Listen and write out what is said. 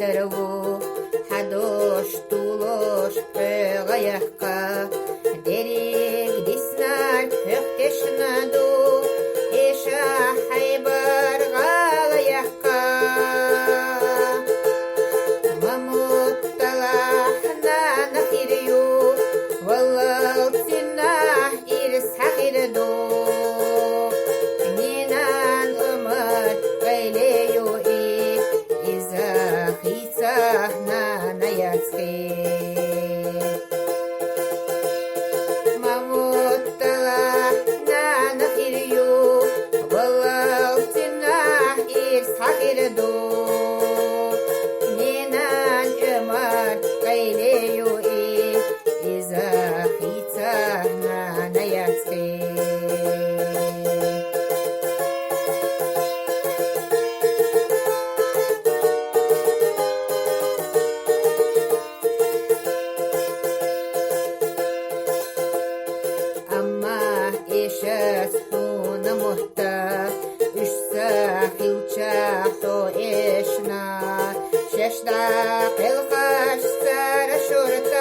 тырву, хадош тулош пыгаяққа, дерек диснар пөктешнаду, иша хайбар ғалаяққа. Мамутталах нана хирю, валал цина ир сахирду. Нинан умар гайлею и изахица нана яцки. Мамутталах нана хирю, валал цина ир сахирду. Нинан умар гайлею и изахица нана яцки. Хуна мухта, ишса хилча то эшна, шешда пелхаш сара шурта.